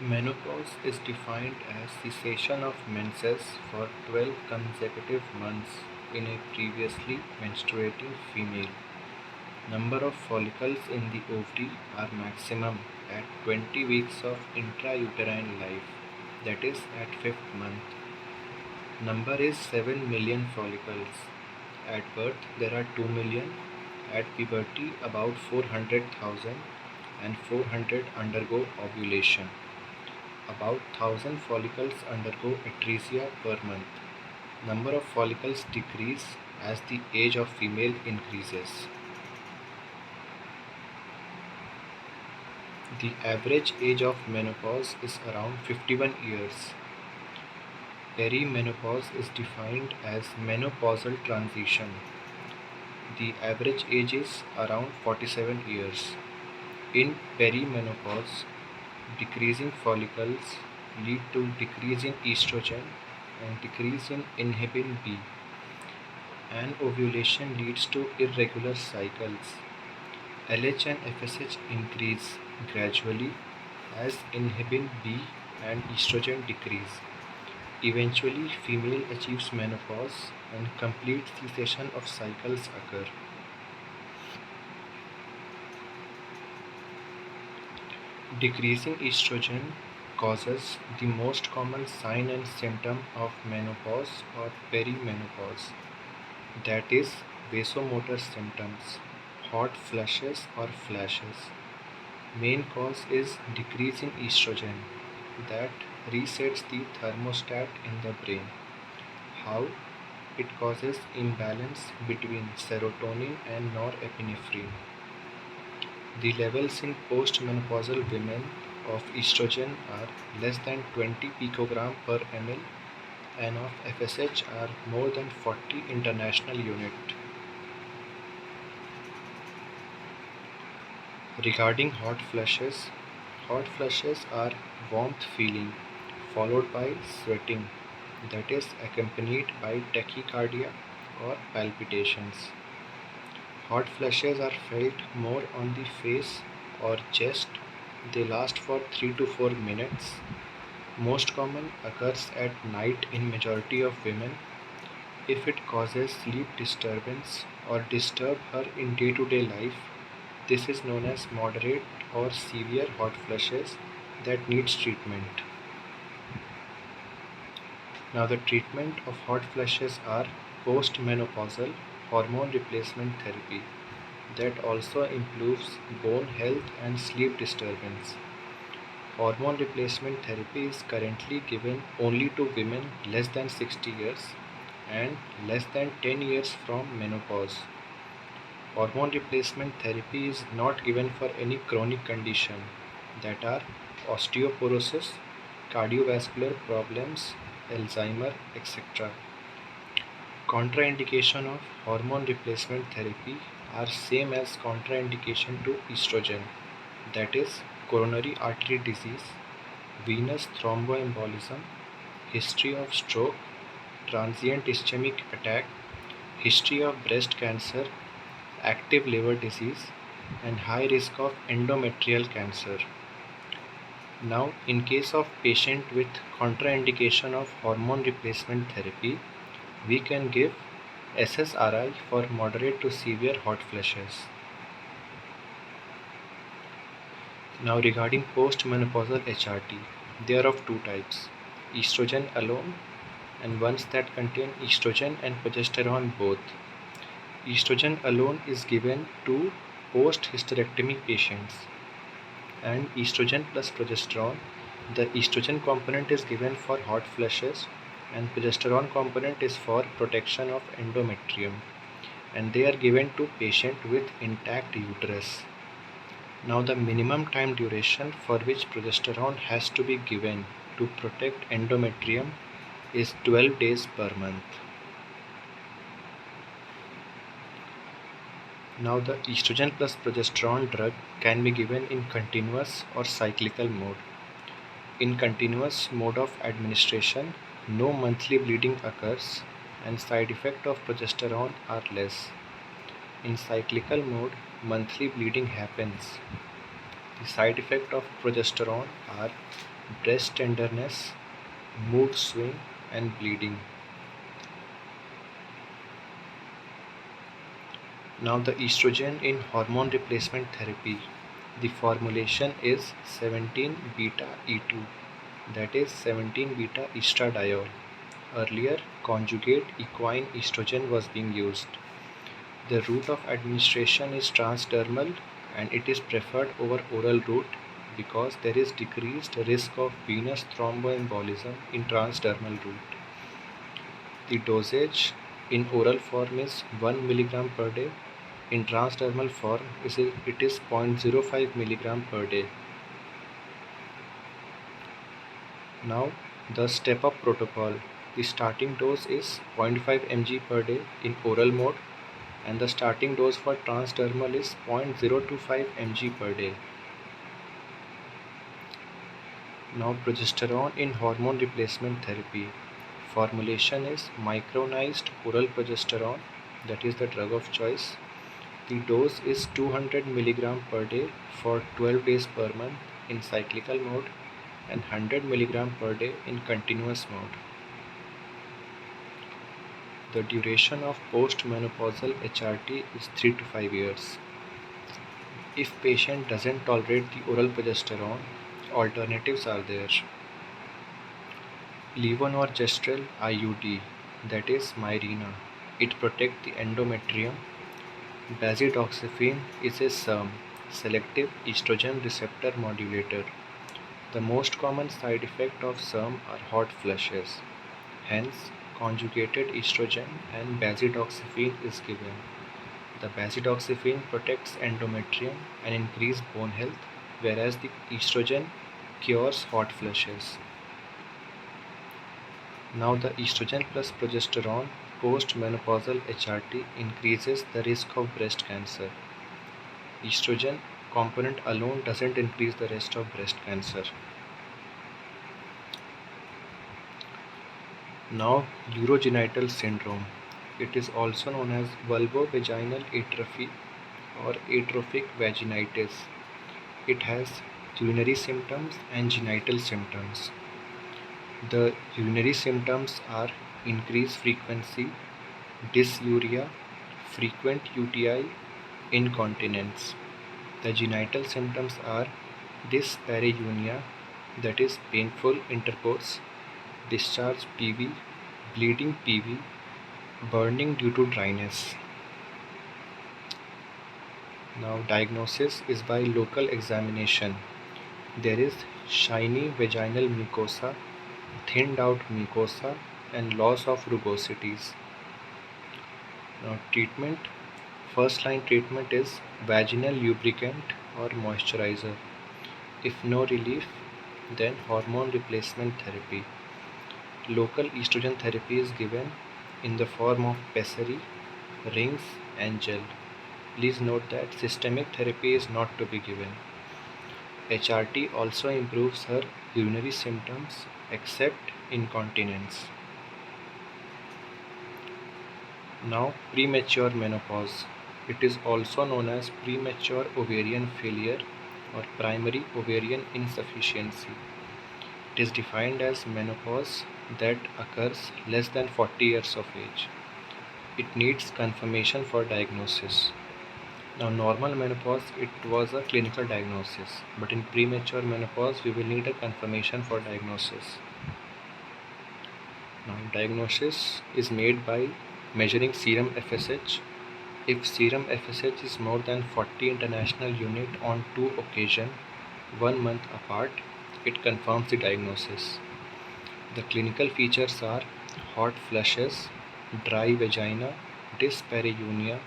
Menopause is defined as cessation of menses for 12 consecutive months in a previously menstruating female. Number of follicles in the ovary are maximum at 20 weeks of intrauterine life, that is at 5th month. Number is 7 million follicles. At birth there are 2 million, at puberty about 400,000 and 400 undergo ovulation. About 1000 follicles undergo atresia per month. Number of follicles decrease as the age of female increases. The average age of menopause is around 51 years. Perimenopause is defined as menopausal transition. The average age is around 47 years. In perimenopause, decreasing follicles lead to decrease in estrogen and decrease in inhibin B, and ovulation leads to irregular cycles. LH and FSH increase gradually as inhibin B and estrogen decrease. Eventually, female achieves menopause and complete cessation of cycles occur. Decreasing estrogen causes the most common sign and symptom of menopause or perimenopause, that is vasomotor symptoms, hot flushes or flashes. Main cause is decrease in estrogen that resets the thermostat in the brain. How? It causes imbalance between serotonin and norepinephrine. The levels in postmenopausal women of estrogen are less than 20 picogram per ml and of FSH are more than 40 international unit. Regarding hot flushes are warmth feeling followed by sweating, that is accompanied by tachycardia or palpitations. Hot flushes are felt more on the face or chest. They last for 3 to 4 minutes. Most common occurs at night in majority of women. If it causes sleep disturbance or disturb her in day-to-day life, this is known as moderate or severe hot flushes that needs treatment. Now the treatment of hot flushes are postmenopausal hormone replacement therapy that also improves bone health and sleep disturbance. Hormone replacement therapy is currently given only to women less than 60 years and less than 10 years from menopause. Hormone replacement therapy is not given for any chronic condition that are osteoporosis, cardiovascular problems, Alzheimer, etc. Contraindication of hormone replacement therapy are same as contraindication to estrogen, that is coronary artery disease, venous thromboembolism, history of stroke, transient ischemic attack, history of breast cancer, active liver disease, and high risk of endometrial cancer. Now, in case of patient with contraindication of hormone replacement therapy, we can give SSRI for moderate to severe hot flushes. Now regarding postmenopausal HRT, they are of two types, estrogen alone and ones that contain estrogen and progesterone both. Estrogen alone is given to post-hysterectomy patients, and estrogen plus progesterone, the estrogen component is given for hot flushes and progesterone component is for protection of endometrium, and they are given to patient with intact uterus. Now the minimum time duration for which progesterone has to be given to protect endometrium is 12 days per month. Now the estrogen plus progesterone drug can be given in continuous or cyclical mode. In continuous mode of administration, no monthly bleeding occurs and side effects of progesterone are less. In cyclical mode, monthly bleeding happens. The side effects of progesterone are breast tenderness, mood swing, and bleeding. Now the estrogen in hormone replacement therapy. The formulation is 17 beta E2, that is 17 beta estradiol. Earlier, conjugate equine estrogen was being used. The route of administration is transdermal and it is preferred over oral route because there is decreased risk of venous thromboembolism in transdermal route. The dosage in oral form is 1 milligram per day. In transdermal form, it is 0.05 milligram per day. Now, the step-up protocol. The starting dose is 0.5 mg per day in oral mode, and the starting dose for transdermal is 0.025 mg per day. Now, progesterone in hormone replacement therapy. Formulation is micronized oral progesterone, that is the drug of choice. The dose is 200 mg per day for 12 days per month in cyclical mode and 100 mg per day in continuous mode. The duration of postmenopausal HRT is 3 to 5 years. If patient doesn't tolerate the oral progesterone, alternatives are there. Levonorgestrel IUD, that is Mirena. It protects the endometrium. Bazidoxifene is a SERM, selective estrogen receptor modulator. The most common side effect of SERM are hot flushes. Hence, conjugated estrogen and bazidoxifene is given. The bazidoxifene protects endometrium and increases bone health, whereas the estrogen cures hot flushes. Now, the estrogen plus progesterone post-menopausal HRT increases the risk of breast cancer. Estrogen component alone doesn't increase the risk of breast cancer. Now, urogenital syndrome. It is also known as vulvovaginal atrophy or atrophic vaginitis. It has urinary symptoms and genital symptoms. The urinary symptoms are increased frequency, dysuria, frequent UTI, incontinence. The genital symptoms are dyspareunia, that is painful intercourse, discharge PV, bleeding PV, burning due to dryness. Now, diagnosis is by local examination. There is shiny vaginal mucosa, thinned out mucosa, and loss of rugosities. Now, treatment. First line treatment is vaginal lubricant or moisturizer. If no relief, then hormone replacement therapy. Local estrogen therapy is given in the form of pessary, rings, and gel. Please note that systemic therapy is not to be given. HRT also improves her urinary symptoms except incontinence. Now, premature menopause. It is also known as premature ovarian failure or primary ovarian insufficiency. It is defined as menopause that occurs less than 40 years of age. It needs confirmation for diagnosis. Now, normal menopause, it was a clinical diagnosis, but in premature menopause, we will need a confirmation for diagnosis. Now, diagnosis is made by measuring serum FSH. If serum FSH is more than 40 international unit on 2 occasions, 1 month apart, it confirms the diagnosis. The clinical features are hot flushes, dry vagina, dyspareunia,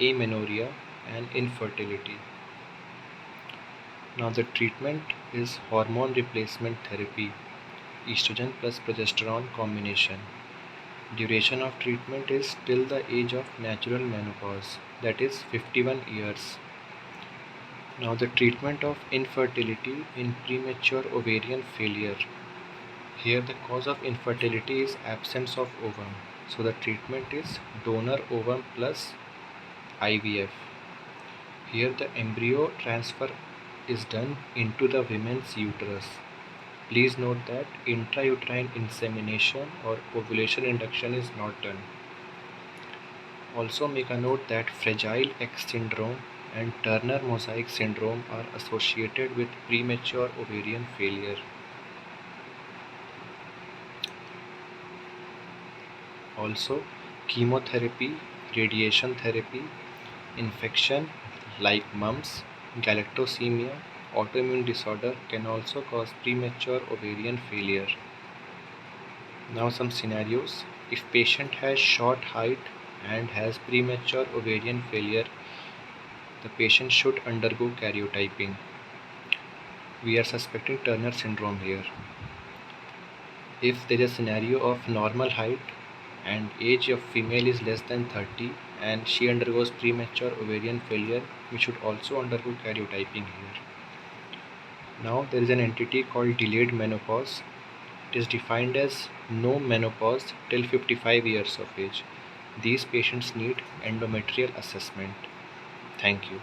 amenorrhea, and infertility. Now, the treatment is hormone replacement therapy, estrogen plus progesterone combination. Duration of treatment is till the age of natural menopause, that is 51 years. Now, the treatment of infertility in premature ovarian failure. Here the cause of infertility is absence of ovum. So the treatment is donor ovum plus IVF. Here the embryo transfer is done into the women's uterus. Please note that intrauterine insemination or ovulation induction is not done. Also make a note that Fragile X syndrome and Turner mosaic syndrome are associated with premature ovarian failure. Also, chemotherapy, radiation therapy, infection like mumps, galactosemia, autoimmune disorder can also cause premature ovarian failure. Now some scenarios. If patient has short height and has premature ovarian failure, the patient should undergo karyotyping. We are suspecting Turner syndrome here. If there is a scenario of normal height and age of female is less than 30 and she undergoes premature ovarian failure, we should also undergo karyotyping here. Now there is an entity called delayed menopause. It is defined as no menopause till 55 years of age. These patients need endometrial assessment. Thank you.